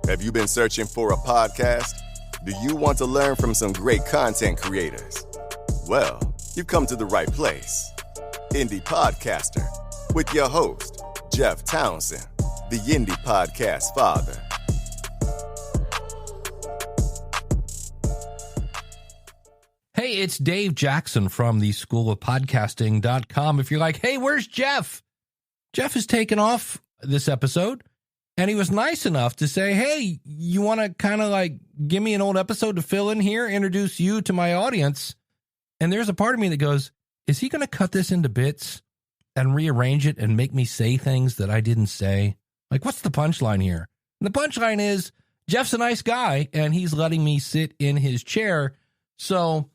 Have you been searching for a podcast? Do you want to learn from some great content creators? Well, you've come to the right place. Indie Podcaster with your host, Jeff Townsend, the Indie Podcast Father. Hey, it's Dave Jackson from the School of Podcasting.com. If you're like, hey, where's Jeff? Jeff has taken off this episode, and he was nice enough to say, hey, you want to kind of like give me an old episode to fill in here, introduce you to my audience? And there's a part of me that goes, is he going to cut this into bits and rearrange it and make me say things that I didn't say? Like, what's the punchline here? And the punchline is Jeff's a nice guy, and he's letting me sit in his chair. So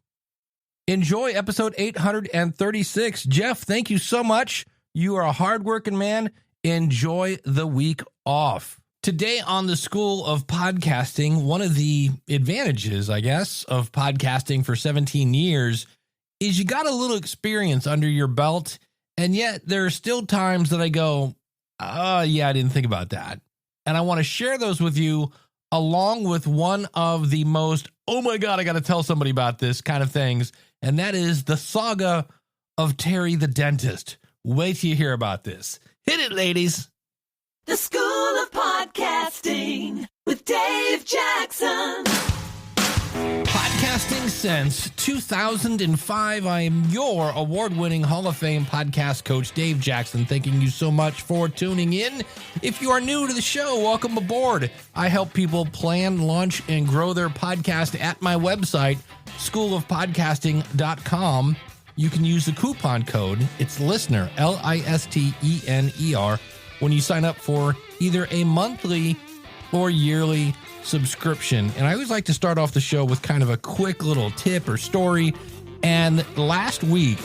enjoy episode 836. Jeff, thank you so much. You are a hardworking man. Enjoy the week off. Today on the School of Podcasting, one of the advantages, I guess, of podcasting for 17 years is you got a little experience under your belt, and yet there are still times that I go, yeah, I didn't think about that. And I want to share those with you along with one of the most, oh my God, I got to tell somebody about this kind of things, and that is the saga of Terry the dentist. Wait till you hear about this. Hit it, ladies. The School of Podcasting with Dave Jackson. Podcasting since 2005. I am your award-winning Hall of Fame podcast coach, Dave Jackson. Thanking you so much for tuning in. If you are new to the show, welcome aboard. I help people plan, launch, and grow their podcast at my website, schoolofpodcasting.com. You can use the coupon code. It's LISTENER, LISTENER, when you sign up for either a monthly or yearly subscription. And I always like to start off the show with kind of a quick little tip or story. And last week,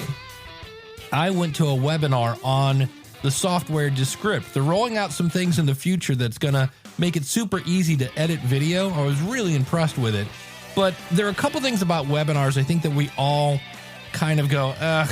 I went to a webinar on the software Descript. They're rolling out some things in the future that's going to make it super easy to edit video. I was really impressed with it. But there are a couple things about webinars I think that we all kind of go, ugh.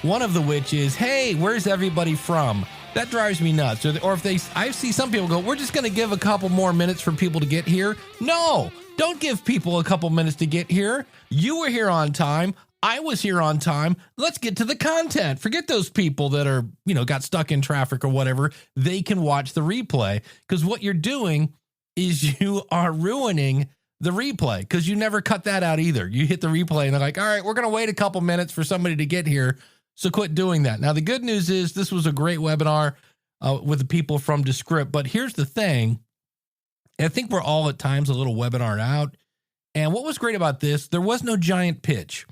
One of the which is, hey, where's everybody from? That drives me nuts. Or if I see some people go, we're just going to give a couple more minutes for people to get here. No, don't give people a couple minutes to get here. You were here on time. I was here on time. Let's get to the content. Forget those people that are, got stuck in traffic or whatever. They can watch the replay, because what you're doing is you are ruining the replay, because you never cut that out either. You hit the replay and they're like, all right, we're going to wait a couple minutes for somebody to get here. So quit doing that. Now, the good news is this was a great webinar with the people from Descript. But here's the thing. I think we're all at times a little webinar out. And what was great about this, there was no giant pitch.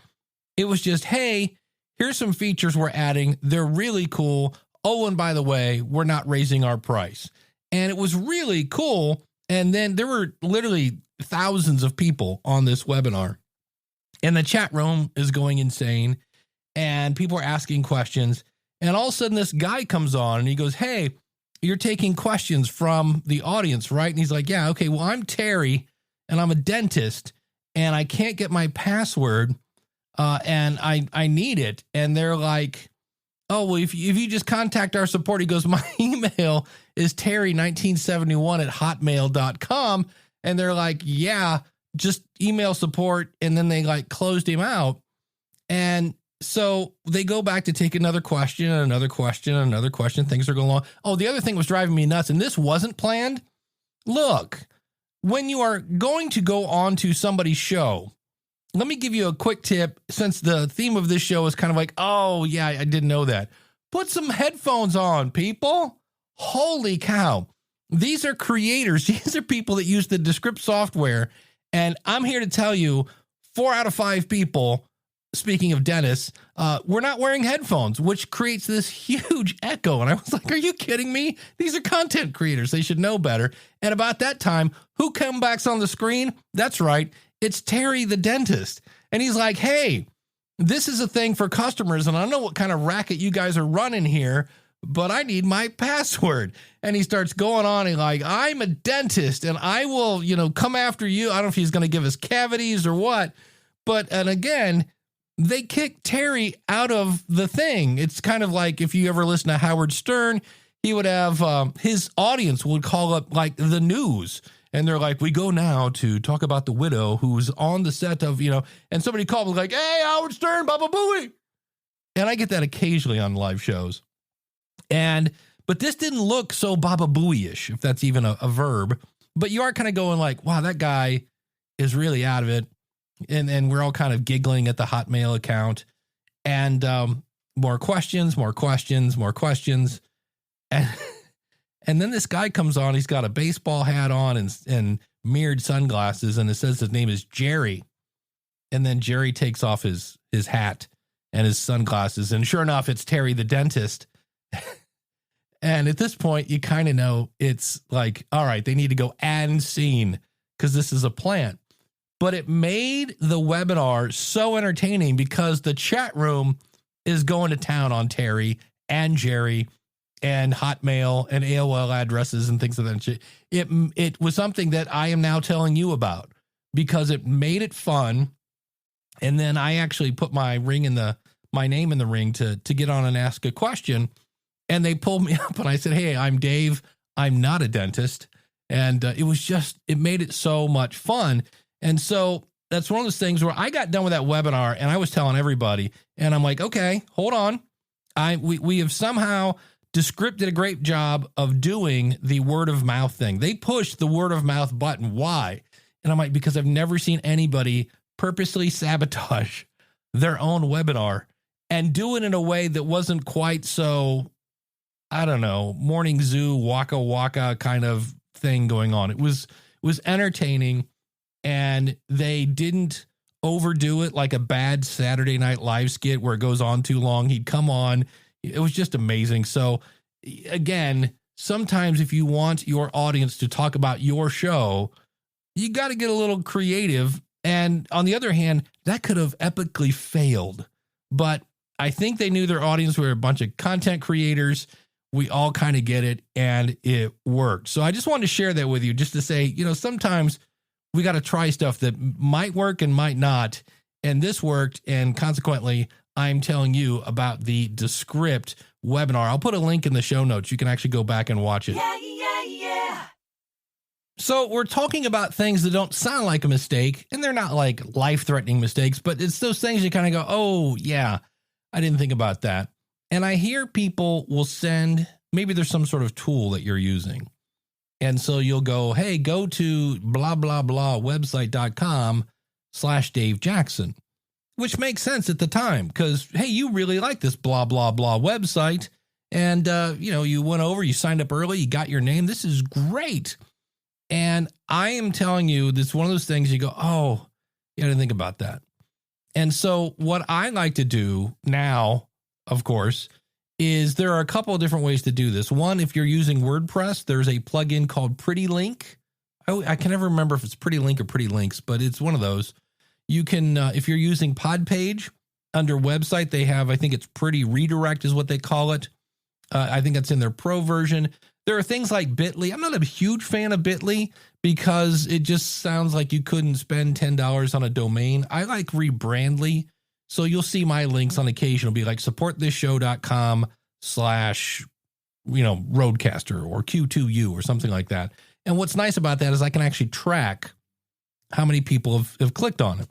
It was just, hey, here's some features we're adding. They're really cool. Oh, and by the way, we're not raising our price. And it was really cool. And then there were literally thousands of people on this webinar. And the chat room is going insane. And people are asking questions. And all of a sudden, this guy comes on and he goes, hey, you're taking questions from the audience, right? And he's like, yeah, okay, well, I'm Terry and I'm a dentist and I can't get my password and I need it. And they're like, oh, well, if you just contact our support, he goes, my email is terry1971@hotmail.com. And they're like, yeah, just email support. And then they like closed him out. And so they go back to take another question and another question and another question. Things are going along. Oh, the other thing was driving me nuts, and this wasn't planned. Look, when you are going to go on to somebody's show, let me give you a quick tip, since the theme of this show is kind of like, oh, yeah, I didn't know that. Put some headphones on, people. Holy cow. These are creators. These are people that use the Descript software. And I'm here to tell you, 4 out of 5 people, speaking of dentists, we're not wearing headphones, which creates this huge echo. And I was like, are you kidding me? These are content creators. They should know better. And about that time, who comes back on the screen? That's right. It's Terry the dentist. And he's like, hey, this is a thing for customers. And I don't know what kind of racket you guys are running here, but I need my password. And he starts going on and like, I'm a dentist and I will, come after you. I don't know if he's going to give us cavities or what, and again, they kicked Terry out of the thing. It's kind of like if you ever listen to Howard Stern, he would have his audience would call up like the news And they're like, we go now to talk about the widow who's on the set of, and somebody called me like, hey, Howard Stern, Baba Booey. And I get that occasionally on live shows. But this didn't look so Baba Booey-ish, if that's even a verb. But you are kind of going like, wow, that guy is really out of it. And we're all kind of giggling at the Hotmail account. And more questions. And then this guy comes on. He's got a baseball hat on and mirrored sunglasses. And it says his name is Jerry. And then Jerry takes off his hat and his sunglasses. And sure enough, it's Terry the dentist. And at this point, you kind of know it's like, all right, they need to go and scene because this is a plant. But it made the webinar so entertaining because the chat room is going to town on Terry and Jerry and Hotmail and AOL addresses and things of that shit. It was something that I am now telling you about because it made it fun. And then I actually put my name in the ring to get on and ask a question. And they pulled me up and I said, hey, I'm Dave. I'm not a dentist. And it made it so much fun. And so that's one of those things where I got done with that webinar and I was telling everybody, and I'm like, okay, hold on. We have somehow Descript did a great job of doing the word of mouth thing. They pushed the word of mouth button. Why? And I'm like, because I've never seen anybody purposely sabotage their own webinar and do it in a way that wasn't quite so, I don't know, morning zoo, waka waka kind of thing going on. It was entertaining, and they didn't overdo it like a bad Saturday Night Live skit where it goes on too long. He'd come on. It was just amazing. So again, sometimes if you want your audience to talk about your show, you got to get a little creative. And on the other hand, that could have epically failed. But I think they knew their audience were a bunch of content creators. We all kind of get it, and it worked. So I just wanted to share that with you just to say, sometimes we got to try stuff that might work and might not. And this worked. And consequently, I'm telling you about the Descript webinar. I'll put a link in the show notes. You can actually go back and watch it. Yeah. So we're talking about things that don't sound like a mistake, and they're not like life-threatening mistakes, but it's those things you kind of go, oh, yeah, I didn't think about that. And I hear people will send, maybe there's some sort of tool that you're using. And so you'll go, hey, go to blah, blah, blah website.com/Dave Jackson, which makes sense at the time because, hey, you really like this blah, blah, blah website. And, you went over, you signed up early, you got your name. This is great. And I am telling you, this is one of those things you go, oh, yeah, I didn't think about that. And so what I like to do now, of course, is there are a couple of different ways to do this. One, if you're using WordPress, there's a plugin called Pretty Link. I can never remember if it's Pretty Link or Pretty Links, but it's one of those. You can, if you're using Podpage under website, they have, I think it's Pretty Redirect is what they call it. I think that's in their pro version. There are things like Bitly. I'm not a huge fan of Bitly because it just sounds like you couldn't spend $10 on a domain. I like Rebrandly. So you'll see my links on occasion will be like supportthisShow.com/roadcaster or Q2U or something like that. And what's nice about that is I can actually track how many people have clicked on it.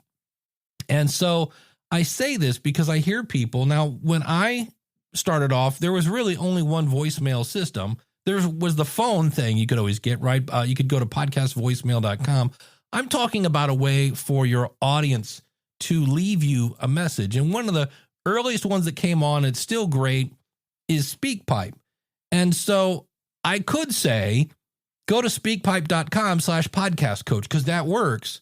And so I say this because I hear people now, when I started off, there was really only one voicemail system. There was the phone thing you could always get, right? You could go to podcastvoicemail.com. I'm talking about a way for your audience to leave you a message. And one of the earliest ones that came on, it's still great, is SpeakPipe. And so I could say, go to speakpipe.com/podcastcoach because that works.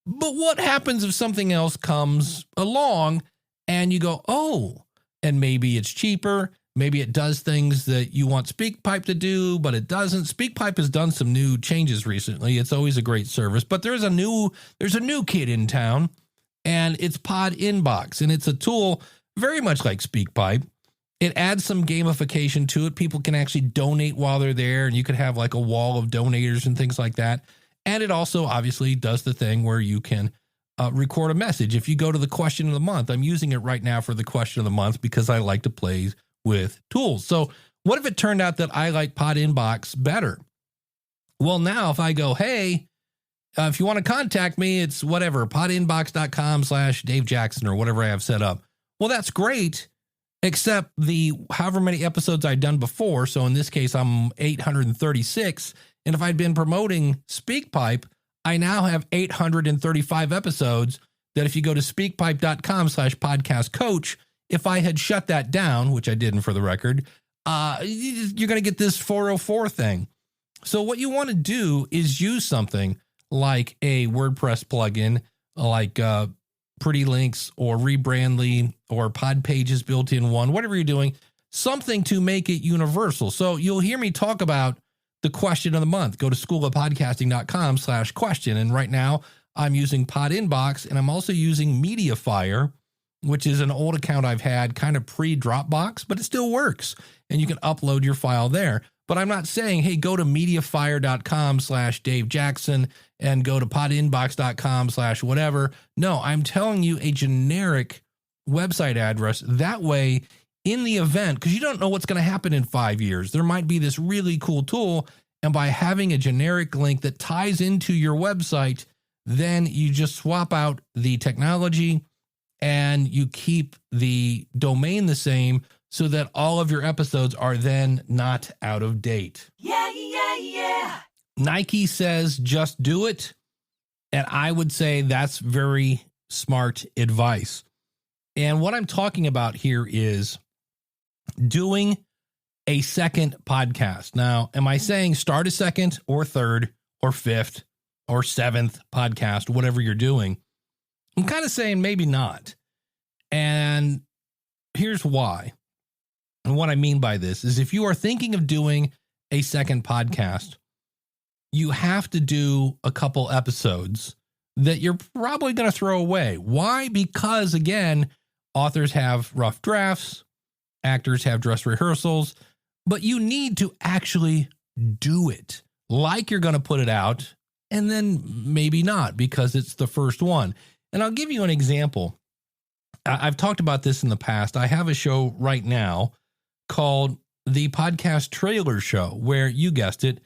But what happens if something else comes along and you go, oh, and maybe it's cheaper. Maybe it does things that you want SpeakPipe to do, but it doesn't. SpeakPipe has done some new changes recently. It's always a great service, but there's a new kid in town, and it's Pod Inbox, and it's a tool very much like SpeakPipe. It adds some gamification to it. People can actually donate while they're there, and you could have like a wall of donators and things like that. And it also obviously does the thing where you can record a message. If you go to the question of the month, I'm using it right now for the question of the month because I like to play with tools. So what if it turned out that I like Pod Inbox better? Well, now if I go, hey, if you want to contact me, it's whatever, podinbox.com/Dave Jackson or whatever I have set up. Well, that's great, except the however many episodes I'd done before. So in this case, I'm 836. And if I'd been promoting SpeakPipe, I now have 835 episodes that if you go to speakpipe.com/podcast coach, if I had shut that down, which I didn't for the record, you're going to get this 404 thing. So what you want to do is use something like a WordPress plugin, like Pretty Links or Rebrandly or Pod Pages built-in one, whatever you're doing, something to make it universal. So you'll hear me talk about the question of the month. Go to schoolofpodcasting.com/question. And right now I'm using Pod Inbox, and I'm also using Mediafire, which is an old account I've had kind of pre-Dropbox, but it still works. And you can upload your file there. But I'm not saying, hey, go to mediafire.com/Dave Jackson and go to podinbox.com/whatever. No, I'm telling you a generic website address. That way, in the event, because you don't know what's going to happen in 5 years, there might be this really cool tool. And by having a generic link that ties into your website, then you just swap out the technology and you keep the domain the same, so that all of your episodes are then not out of date. Yeah, yeah, yeah. Nike says just do it. And I would say that's very smart advice. And what I'm talking about here is doing a second podcast. Now, am I saying start a second or third or fifth or seventh podcast, whatever you're doing? I'm kind of saying maybe not. And here's why. And what I mean by this is if you are thinking of doing a second podcast, you have to do a couple episodes that you're probably going to throw away. Why? Because, again, authors have rough drafts, actors have dress rehearsals, but you need to actually do it like you're going to put it out, and then maybe not because it's the first one. And I'll give you an example. I've talked about this in the past. I have a show right now called the Podcast Trailer Show, where, you guessed it,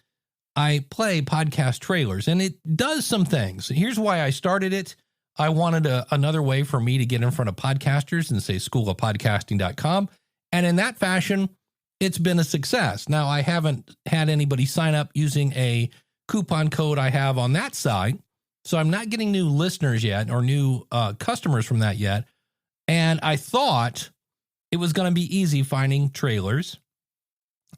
I play podcast trailers, and it does some things. Here's why I started it. I wanted another way for me to get in front of podcasters and say schoolofpodcasting.com. And in that fashion, it's been a success. Now, I haven't had anybody sign up using a coupon code I have on that site, so I'm not getting new listeners yet or new customers from that yet. And I thought it was going to be easy finding trailers.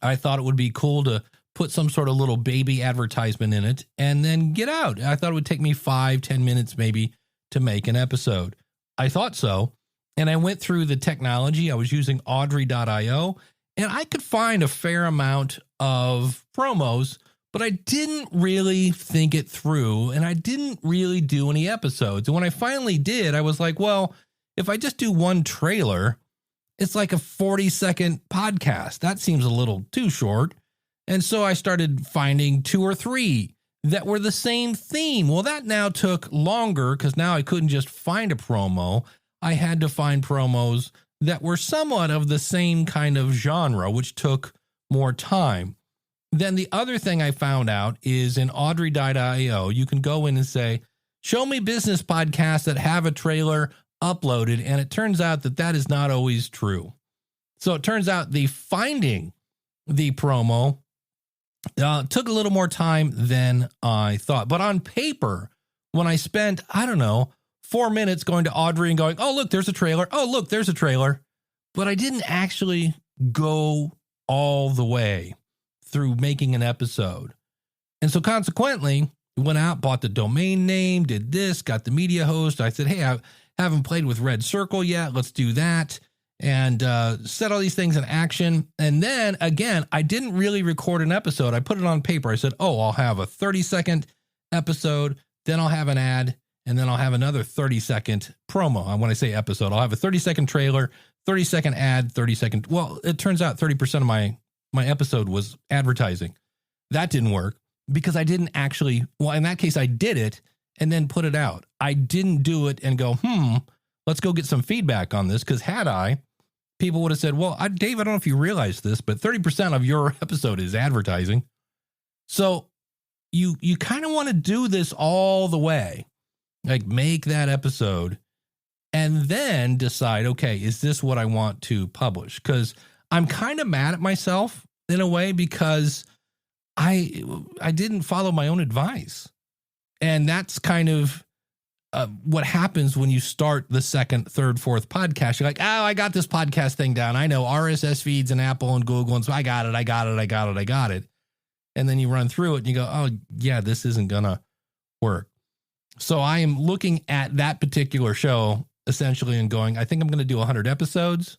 I thought it would be cool to put some sort of little baby advertisement in it and then get out. I thought it would take me 5-10 minutes maybe to make an episode. I thought so. And I went through the technology. I was using Audrey.io, and I could find a fair amount of promos, but I didn't really think it through, and I didn't really do any episodes. And when I finally did, I was like, well, if I just do one trailer, it's like a 40-second podcast. That seems a little too short. And so I started finding 2 or 3 that were the same theme. Well, that now took longer because now I couldn't just find a promo. I had to find promos that were somewhat of the same kind of genre, which took more time. Then the other thing I found out is in Audrey.io, you can go in and say, show me business podcasts that have a trailer uploaded. And it turns out that that is not always true. So it turns out the finding the promo took a little more time than I thought. But on paper, when I spent, 4 minutes going to Audrey and going, oh, look, there's a trailer. Oh, look, there's a trailer. But I didn't actually go all the way through making an episode. And so consequently, went out, bought the domain name, did this, got the media host. I said, hey, I haven't played with Red Circle yet. Let's do that. And set all these things in action. And then again, I didn't really record an episode. I put it on paper. I said, oh, I'll have a 30-second episode. Then I'll have an ad. And then I'll have another 30-second promo. And when I say episode, I'll have a 30-second trailer, 30-second ad, 30-second. Well, it turns out 30% of my episode was advertising. That didn't work because I didn't actually, well, in that case, I did it and then put it out. I didn't do it and go, let's go get some feedback on this. Because had I, people would have said, well, Dave, I don't know if you realize this, but 30% of your episode is advertising. So you kind of want to do this all the way, like make that episode and then decide, okay, is this what I want to publish? Because I'm kind of mad at myself in a way because I didn't follow my own advice. And that's kind of what happens when you start the second, third, fourth podcast. You're like, oh, I got this podcast thing down. I know RSS feeds and Apple and Google. And so I got it. And then you run through it and you go, oh, yeah, this isn't going to work. So I am looking at that particular show essentially and going, I think I'm going to do 100 episodes.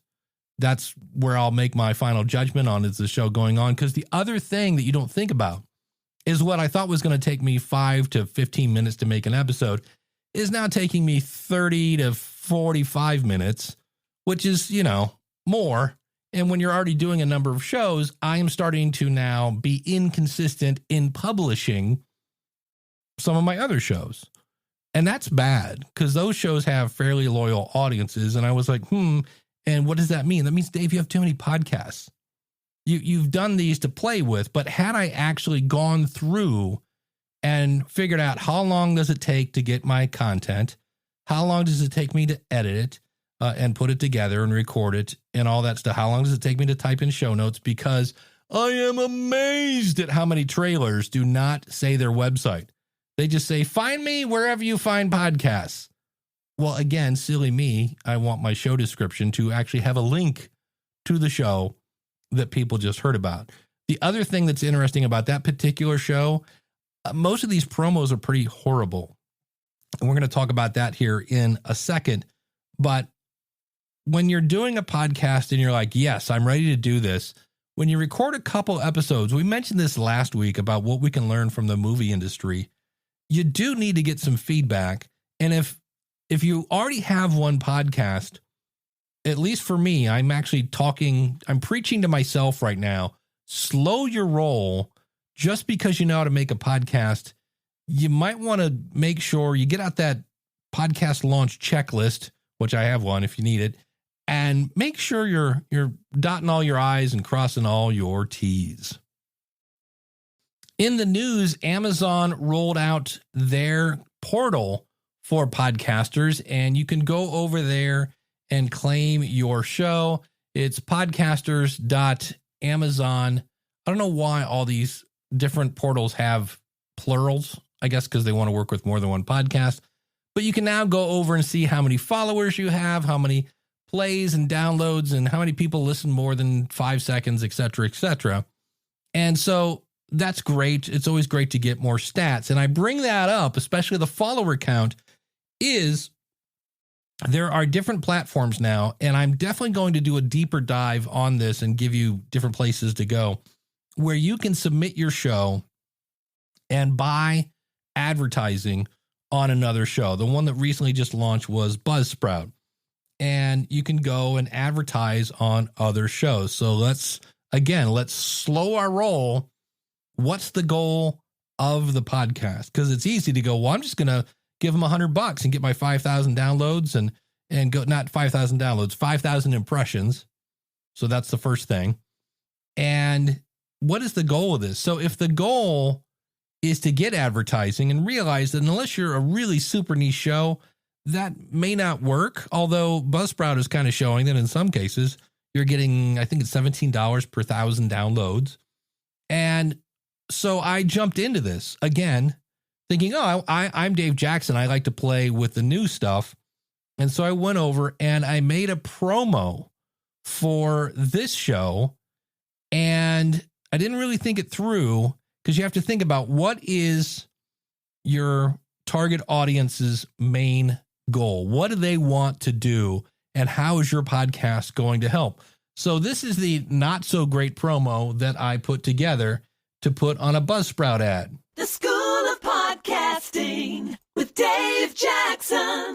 That's where I'll make my final judgment on, is the show going on? Because the other thing that you don't think about is what I thought was going to take me 5 to 15 minutes to make an episode is now taking me 30 to 45 minutes, which is, more. And when you're already doing a number of shows, I am starting to now be inconsistent in publishing some of my other shows. And that's bad because those shows have fairly loyal audiences. And I was like, and what does that mean? That means, Dave, you have too many podcasts. You've done these to play with, but had I actually gone through and figured out how long does it take to get my content, how long does it take me to edit it and put it together and record it and all that stuff, how long does it take me to type in show notes? Because I am amazed at how many trailers do not say their website. They just say, find me wherever you find podcasts. Well, again, silly me, I want my show description to actually have a link to the show that people just heard about. The other thing that's interesting about that particular show, most of these promos are pretty horrible. And we're going to talk about that here in a second. But when you're doing a podcast and you're like, yes, I'm ready to do this. When you record a couple episodes, we mentioned this last week about what we can learn from the movie industry. You do need to get some feedback. And if you already have one podcast, at least for me, I'm preaching to myself right now. Slow your roll. Just because you know how to make a podcast, you might want to make sure you get out that podcast launch checklist, which I have one if you need it, and make sure you're dotting all your I's and crossing all your T's. In the news, Amazon rolled out their portal for podcasters, and you can go over there and claim your show. It's podcasters.amazon. I don't know why all these different portals have plurals, I guess because they want to work with more than one podcast. But you can now go over and see how many followers you have, how many plays and downloads, and how many people listen more than 5 seconds, et cetera, et cetera. And so that's great. It's always great to get more stats. And I bring that up, especially the follower count, is there are different platforms now, and I'm definitely going to do a deeper dive on this and give you different places to go where you can submit your show and buy advertising on another show. The one that recently just launched was Buzzsprout, and you can go and advertise on other shows. So let's slow our roll. What's the goal of the podcast? Because it's easy to go, well, I'm just going to give them $100 and get my 5,000 downloads and go, not 5,000 downloads, 5,000 impressions. So that's the first thing. And what is the goal of this? So if the goal is to get advertising, and realize that unless you're a really super niche show, that may not work. Although Buzzsprout is kind of showing that in some cases you're getting, I think it's $17 per 1,000 downloads. And so I jumped into this again, thinking, oh, I'm Dave Jackson. I like to play with the new stuff. And so I went over and I made a promo for this show, and I didn't really think it through, because you have to think about what is your target audience's main goal. What do they want to do? And how is your podcast going to help? So this is the not so great promo that I put together to put on a Buzzsprout ad. The School of Podcasting with Dave Jackson.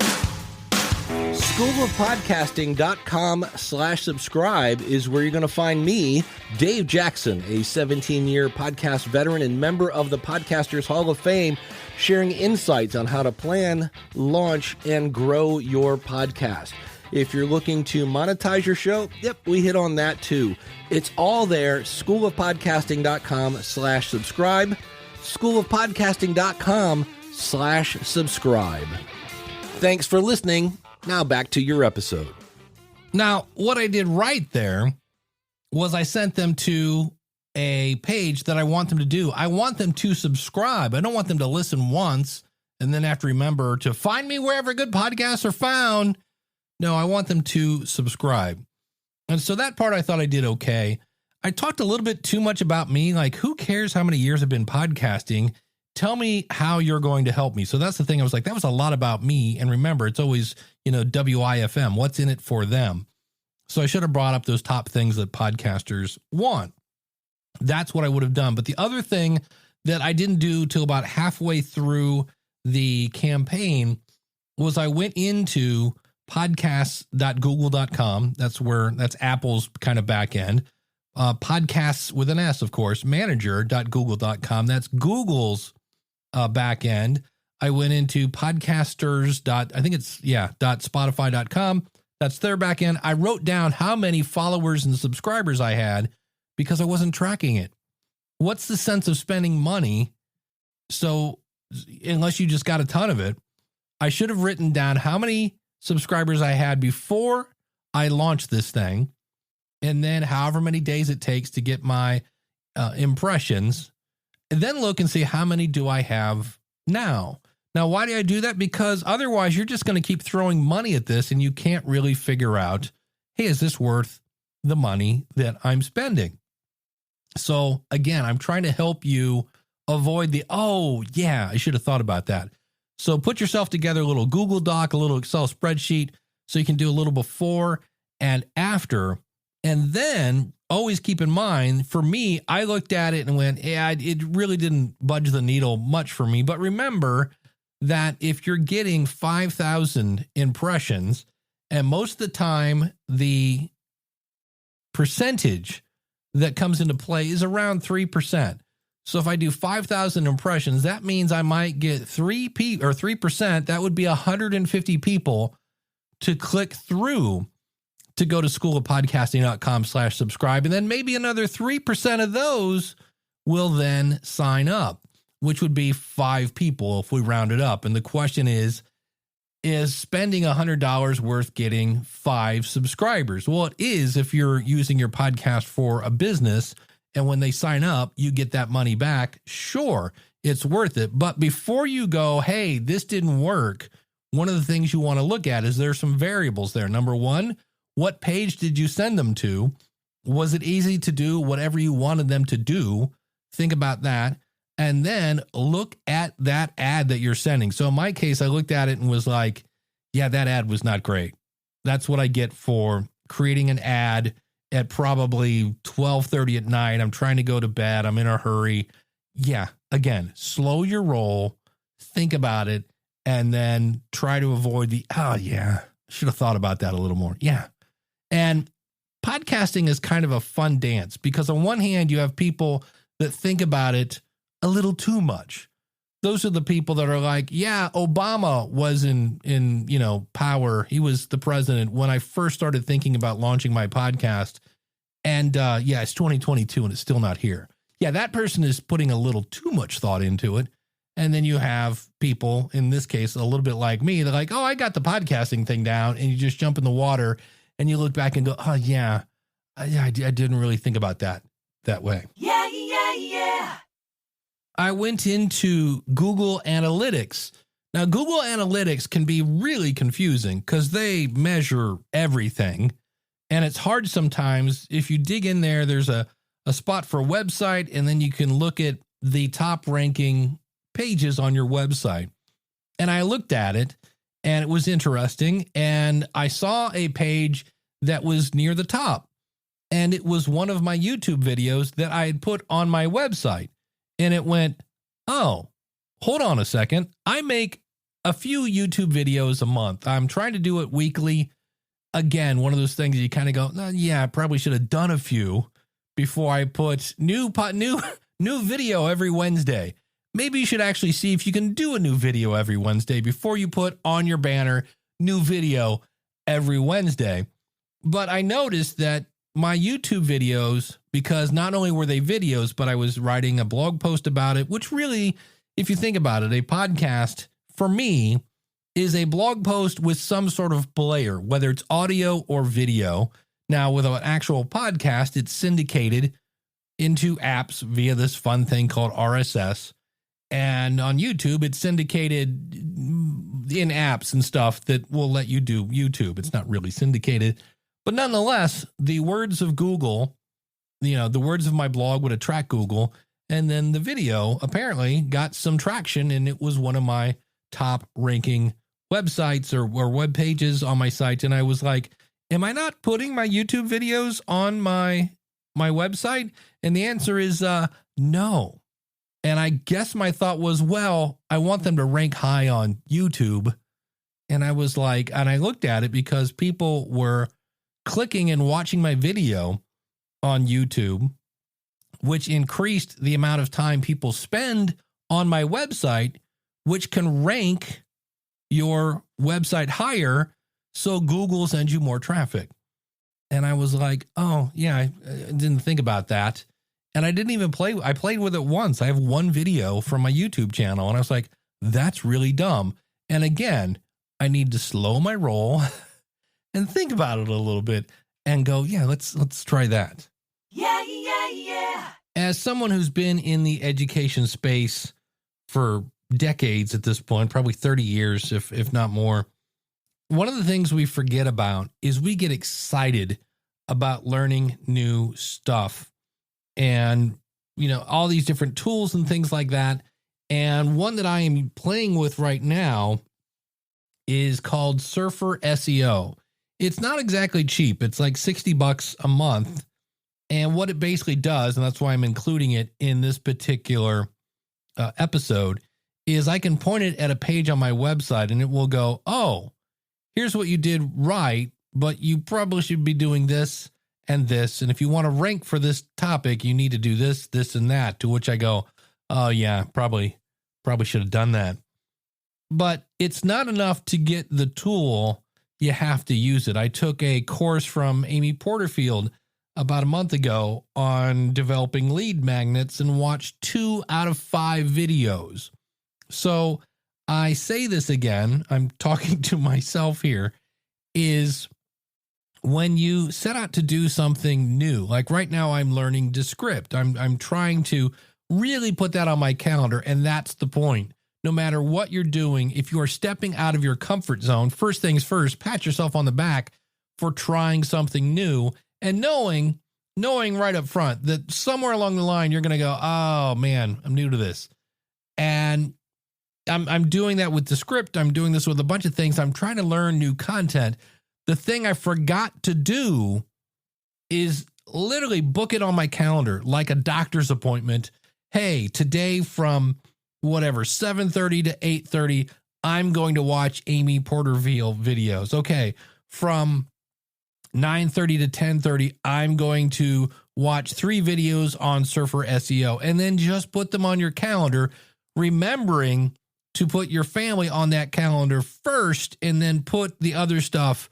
Schoolofpodcasting.com/subscribe is where you're going to find me, Dave Jackson, a 17-year podcast veteran and member of the Podcasters Hall of Fame, sharing insights on how to plan, launch, and grow your podcast. If you're looking to monetize your show, yep, we hit on that too. It's all there, schoolofpodcasting.com/subscribe. schoolofpodcasting.com/subscribe. Thanks for listening. Now back to your episode. Now, what I did right there was I sent them to a page that I want them to do. I want them to subscribe. I don't want them to listen once and then have to remember to find me wherever good podcasts are found. No, I want them to subscribe. And so that part I thought I did okay. I talked a little bit too much about me. Like, who cares how many years I've been podcasting? Tell me how you're going to help me. So that's the thing. I was like, that was a lot about me. And remember, it's always, WIFM. What's in it for them? So I should have brought up those top things that podcasters want. That's what I would have done. But the other thing that I didn't do till about halfway through the campaign was I went into podcasts.google.com. That's Apple's kind of back end. Podcasts with an S, of course, manager.google.com. That's Google's back end. I went into podcasters.spotify.com. That's their back end. I wrote down how many followers and subscribers I had because I wasn't tracking it. What's the sense of spending money? So unless you just got a ton of it, I should have written down how many subscribers I had before I launched this thing, and then however many days it takes to get my impressions, and then look and see how many do I have now. Now, why do I do that? Because otherwise you're just going to keep throwing money at this and you can't really figure out, hey, is this worth the money that I'm spending? So again, I'm trying to help you avoid I should have thought about that. So put yourself together a little Google Doc, a little Excel spreadsheet, so you can do a little before and after. And then always keep in mind, for me, I looked at it and went, it really didn't budge the needle much for me. But remember that if you're getting 5,000 impressions, and most of the time the percentage that comes into play is around 3%. So if I do 5,000 impressions, that means I might get 3%. That would be 150 people to click through to go to schoolofpodcasting.com/subscribe. And then maybe another 3% of those will then sign up, which would be 5 people if we round it up. And the question is spending $100 worth getting 5 subscribers? Well, it is if you're using your podcast for a business, and when they sign up, you get that money back. Sure, it's worth it. But before you go, hey, this didn't work, one of the things you want to look at is there's some variables there. Number one, what page did you send them to? Was it easy to do whatever you wanted them to do? Think about that. And then look at that ad that you're sending. So in my case, I looked at it and was like, yeah, that ad was not great. That's what I get for creating an ad at probably 12:30 at night. I'm trying to go to bed. I'm in a hurry. Yeah. Again, slow your roll, think about it, and then try to avoid should have thought about that a little more. Yeah. And podcasting is kind of a fun dance because on one hand, you have people that think about it a little too much. Those are the people that are like, yeah, Obama was in power. He was the president when I first started thinking about launching my podcast. And it's 2022 and it's still not here. Yeah, that person is putting a little too much thought into it. And then you have people, in this case, a little bit like me. They're like, oh, I got the podcasting thing down. And you just jump in the water and you look back and go, oh, yeah, I didn't really think about that way. Yeah. I went into Google Analytics. Now, Google Analytics can be really confusing because they measure everything. And it's hard sometimes. If you dig in there, there's a spot for a website, and then you can look at the top ranking pages on your website. And I looked at it, and it was interesting. And I saw a page that was near the top. And it was one of my YouTube videos that I had put on my website. And it went, oh, hold on a second. I make a few YouTube videos a month. I'm trying to do it weekly. Again, one of those things you kind of go, I probably should have done a few before I put new video every Wednesday. Maybe you should actually see if you can do a new video every Wednesday before you put on your banner new video every Wednesday. But I noticed that my YouTube videos, because not only were they videos, but I was writing a blog post about it, which really, if you think about it, a podcast for me is a blog post with some sort of layer, whether it's audio or video. Now, with an actual podcast, it's syndicated into apps via this fun thing called RSS. And on YouTube, it's syndicated in apps and stuff that will let you do YouTube. It's not really syndicated. But nonetheless, the words of Google, the words of my blog would attract Google. And then the video apparently got some traction, and it was one of my top ranking websites or web pages on my site. And I was like, am I not putting my YouTube videos on my website? And the answer is no. And I guess my thought was, well, I want them to rank high on YouTube. And I was like, and I looked at it because people were clicking and watching my video on YouTube, which increased the amount of time people spend on my website, which can rank your website higher, so Google sends you more traffic. And I was like, oh, yeah, I didn't think about that. And I didn't even play. I played with it once. I have one video from my YouTube channel, and I was like, that's really dumb. And again, I need to slow my roll and think about it a little bit and go, yeah, let's try that. Yeah. As someone who's been in the education space for decades at this point, probably 30 years, if not more, one of the things we forget about is we get excited about learning new stuff and, all these different tools and things like that. And one that I am playing with right now is called Surfer SEO. It's not exactly cheap. It's like $60 a month. And what it basically does, and that's why I'm including it in this particular episode, is I can point it at a page on my website and it will go, oh, here's what you did right, but you probably should be doing this and this. And if you want to rank for this topic, you need to do this, this, and that. To which I go, oh yeah, probably should have done that. But it's not enough to get the tool. You have to use it. I took a course from Amy Porterfield about a month ago on developing lead magnets and watched 2 out of 5 videos. So I say this again, I'm talking to myself here, is when you set out to do something new, like right now I'm learning Descript. I'm trying to really put that on my calendar, and that's the point. No matter what you're doing, if you are stepping out of your comfort zone, first things first, pat yourself on the back for trying something new and knowing right up front that somewhere along the line you're going to go, oh man, I'm new to this. And I'm doing that with Descript. I'm doing this with a bunch of things. I'm trying to learn new content. The thing I forgot to do is literally book it on my calendar like a doctor's appointment. Hey, today from whatever, 7:30 to 8:30, I'm going to watch Amy Porterfield videos. Okay, from 9:30 to 10:30, I'm going to watch 3 videos on Surfer SEO, and then just put them on your calendar, remembering to put your family on that calendar first and then put the other stuff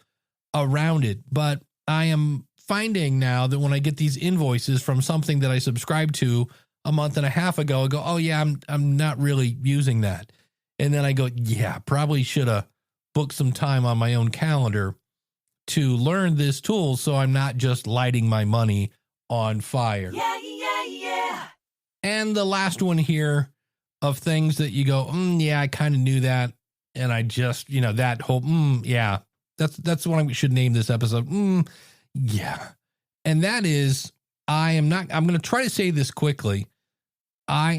around it. But I am finding now that when I get these invoices from something that I subscribed to a month and a half ago, I go, oh yeah, I'm not really using that. And then I go, yeah, probably should have booked some time on my own calendar to learn this tool so I'm not just lighting my money on fire. Yeah. And the last one here of things that you go, yeah, I kind of knew that. And I just, that whole, yeah, that's what I should name this episode. Yeah. And that is, I'm going to try to say this quickly. I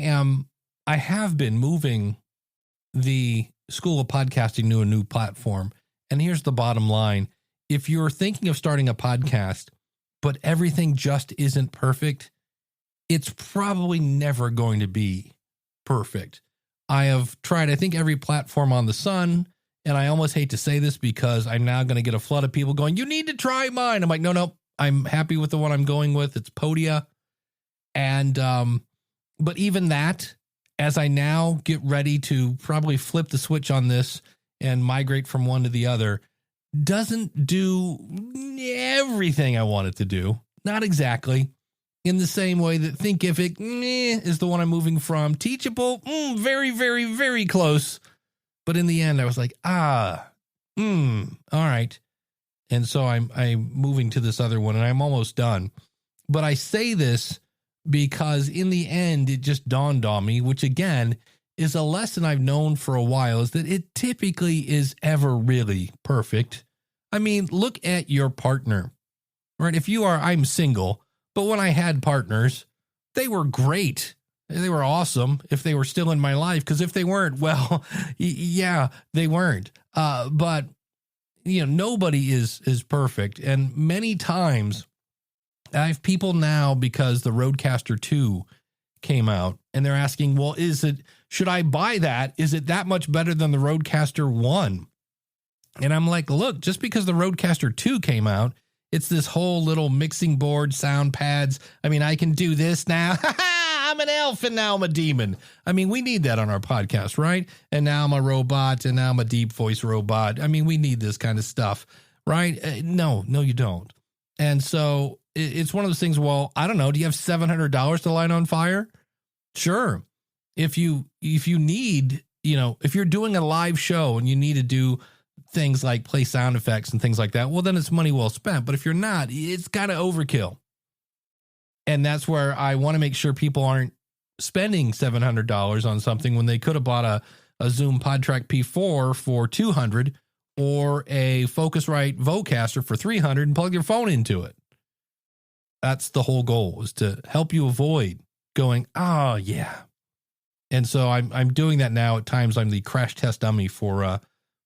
have been moving the School of Podcasting to a new platform. And here's the bottom line. If you're thinking of starting a podcast, but everything just isn't perfect, it's probably never going to be perfect. I have tried, I think, every platform on the sun, and I almost hate to say this because I'm now going to get a flood of people going, you need to try mine. I'm like, no, I'm happy with the one I'm going with. It's Podia. And, but even that, as I now get ready to probably flip the switch on this and migrate from one to the other, doesn't do everything I want it to do. not exactly. In the same way that Thinkific is the one I'm moving from. Teachable, very, very, very close. But in the end, I was like, all right. And so I'm moving to this other one, and I'm almost done. But I say this because in the end, it just dawned on me, which again is a lesson I've known for a while, is that it typically is ever really perfect. I mean, look at your partner, right? I'm single, but when I had partners, they were great. They were awesome if they were still in my life, because if they weren't, well, yeah, they weren't. But nobody is perfect. And many times I have people now, because the Rodecaster 2 came out, and they're asking, well, should I buy that? Is it that much better than the Rodecaster 1? And I'm like, look, just because the Rodecaster 2 came out, it's this whole little mixing board, sound pads. I mean, I can do this now. I'm an elf and now I'm a demon. I mean, we need that on our podcast, right? And now I'm a robot, and now I'm a deep voice robot. I mean, we need this kind of stuff, right? No, you don't. And so it's one of those things, well, I don't know. Do you have $700 to light on fire? Sure. If you need, if you're doing a live show and you need to do things like play sound effects and things like that, well, then it's money well spent. But if you're not, it's kind of overkill. And that's where I want to make sure people aren't spending $700 on something when they could have bought a Zoom PodTrack P4 for $200 or a Focusrite Vocaster for $300 and plug your phone into it. That's the whole goal, is to help you avoid going, oh yeah. And so I'm doing that now. At times I'm the crash test dummy for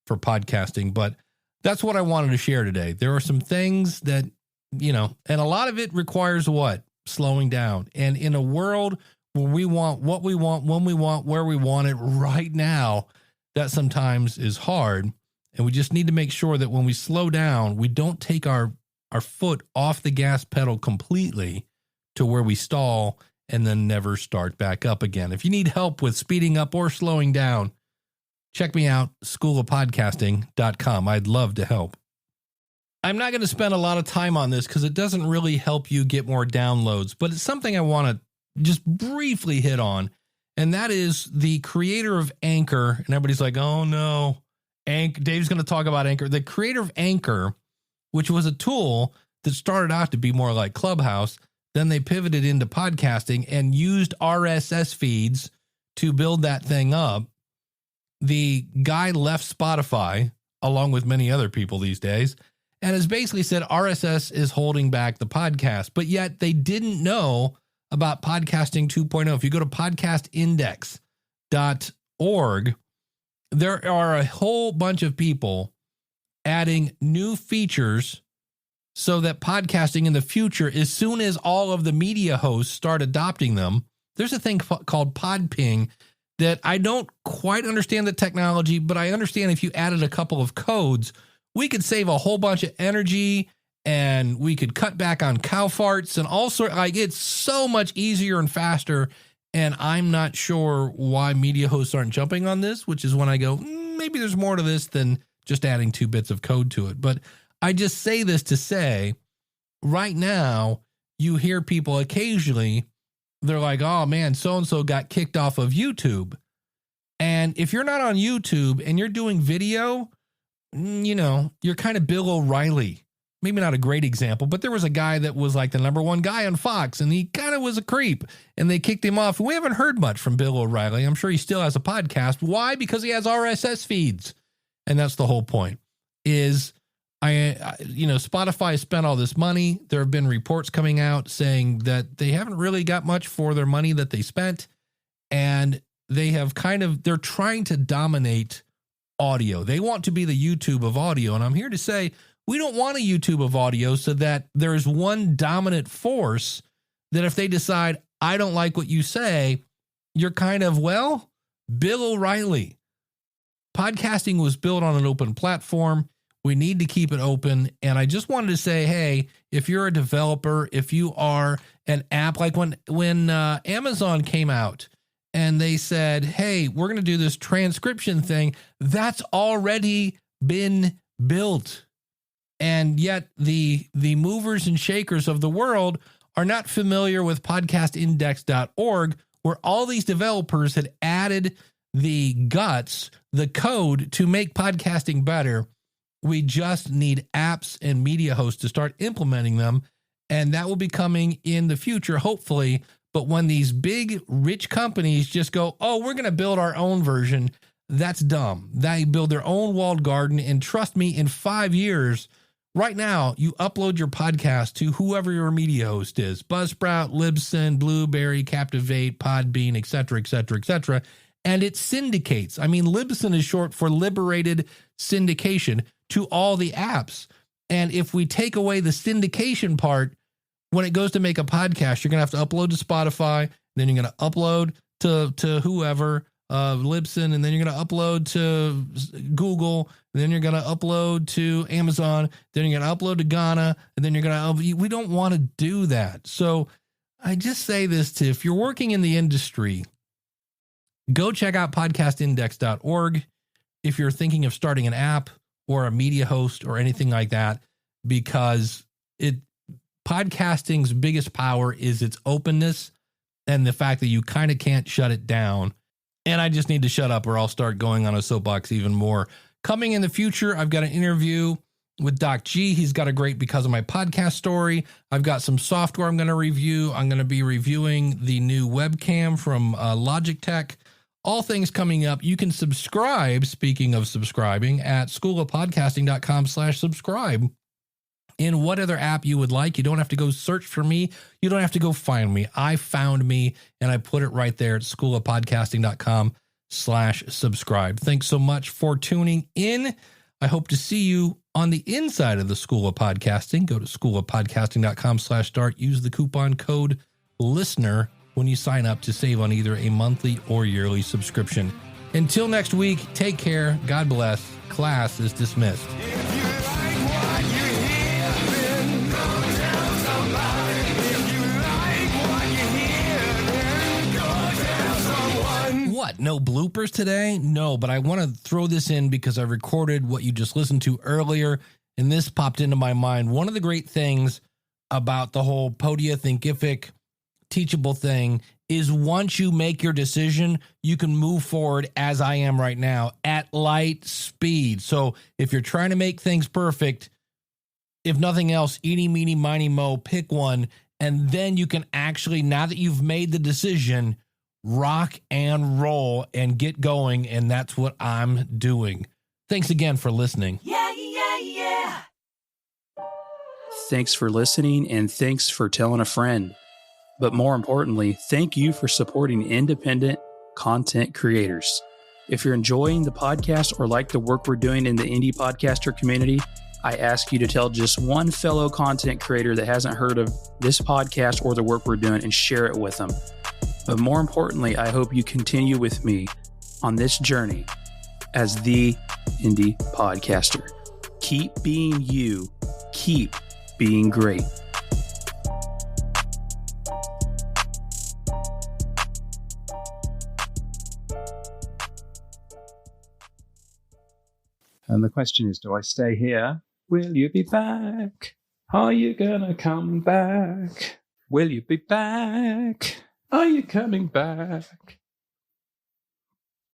podcasting, but that's what I wanted to share today. There are some things that, and a lot of it requires what? Slowing down. And in a world where we want what we want, when we want, where we want it right now, that sometimes is hard. And we just need to make sure that when we slow down, we don't take our foot off the gas pedal completely to where we stall and then never start back up again. If you need help with speeding up or slowing down, check me out, schoolofpodcasting.com. I'd love to help. I'm not going to spend a lot of time on this because it doesn't really help you get more downloads, but it's something I want to just briefly hit on. And that is the creator of Anchor. And everybody's like, oh no, Dave's going to talk about Anchor. The creator of Anchor, which was a tool that started out to be more like Clubhouse. Then they pivoted into podcasting and used RSS feeds to build that thing up. The guy left Spotify, along with many other people these days, and has basically said RSS is holding back the podcast. But yet they didn't know about Podcasting 2.0. If you go to podcastindex.org, there are a whole bunch of people adding new features so that podcasting in the future, as soon as all of the media hosts start adopting them, there's a thing called PodPing that I don't quite understand the technology, but I understand if you added a couple of codes, we could save a whole bunch of energy and we could cut back on cow farts and all sorts. Like, it's so much easier and faster. And I'm not sure why media hosts aren't jumping on this, which is when I go, maybe there's more to this than just adding 2 bits of code to it. But I just say this to say, right now, you hear people occasionally, they're like, oh man, so-and-so got kicked off of YouTube. And if you're not on YouTube and you're doing video, you're kind of Bill O'Reilly. Maybe not a great example, but there was a guy that was like the #1 guy on Fox, and he kind of was a creep, and they kicked him off. We haven't heard much from Bill O'Reilly. I'm sure he still has a podcast. Why? Because he has RSS feeds. And that's the whole point, is Spotify has spent all this money. There have been reports coming out saying that they haven't really got much for their money that they spent. And they have they're trying to dominate audio. They want to be the YouTube of audio. And I'm here to say, we don't want a YouTube of audio, so that there is one dominant force that if they decide, I don't like what you say, you're kind of, well, Bill O'Reilly. Podcasting was built on an open platform. We need to keep it open. And I just wanted to say, hey, if you're a developer, if you are an app, like when Amazon came out and they said, hey, we're going to do this transcription thing, that's already been built. And yet the movers and shakers of the world are not familiar with podcastindex.org, where all these developers had added the guts, the code to make podcasting better. We just need apps and media hosts to start implementing them. And that will be coming in the future, hopefully. But when these big, rich companies just go, oh, we're going to build our own version, that's dumb. They build their own walled garden. And trust me, in 5 years, right now, you upload your podcast to whoever your media host is, Buzzsprout, Libsyn, Blueberry, Captivate, Podbean, et cetera, and it syndicates. I mean, Libsyn is short for Liberated Syndication to all the apps. And if we take away the syndication part, when it goes to make a podcast, you're going to have to upload to Spotify, then you're going to upload to whoever, Libsyn, and then you're going to upload to Google, and then you're going to upload to Amazon, then you're going to upload to Ghana, and then you're going to, we don't want to do that. So I just say this to, if you're working in the industry, go check out podcastindex.org. If you're thinking of starting an app or a media host or anything like that, because podcasting's biggest power is its openness and the fact that you kind of can't shut it down. And I just need to shut up or I'll start going on a soapbox even more. Coming in the future, I've got an interview with Doc G. He's got a great Because of My Podcast story. I've got some software I'm going to review. I'm going to be reviewing the new webcam from Logitech. All things coming up. You can subscribe, speaking of subscribing, at schoolofpodcasting.com/subscribe. In what other app you would like. You don't have to go search for me. You don't have to go find me. I found me and I put it right there at schoolofpodcasting.com/subscribe. Thanks so much for tuning in. I hope to see you on the inside of the School of Podcasting. Go to schoolofpodcasting.com/start. Use the coupon code LISTENER when you sign up to save on either a monthly or yearly subscription. Until next week, take care. God bless. Class is dismissed. What? No bloopers today? No, but I want to throw this in because I recorded what you just listened to earlier, and this popped into my mind. One of the great things about the whole Podia Thinkific Teachable thing is once you make your decision, you can move forward as I am right now at light speed. So if you're trying to make things perfect, if nothing else, eeny, meeny, miny, mo, pick one, and then you can actually, now that you've made the decision, rock and roll and get going, and that's what I'm doing. Thanks again for listening. Yeah. Thanks for listening, and thanks for telling a friend. But more importantly, thank you for supporting independent content creators. If you're enjoying the podcast or like the work we're doing in the indie podcaster community, I ask you to tell just one fellow content creator that hasn't heard of this podcast or the work we're doing and share it with them. But more importantly, I hope you continue with me on this journey as the indie podcaster. Keep being you. Keep being great. And the question is, do I stay here? Will you be back? Are you gonna come back? Will you be back? Are you coming back?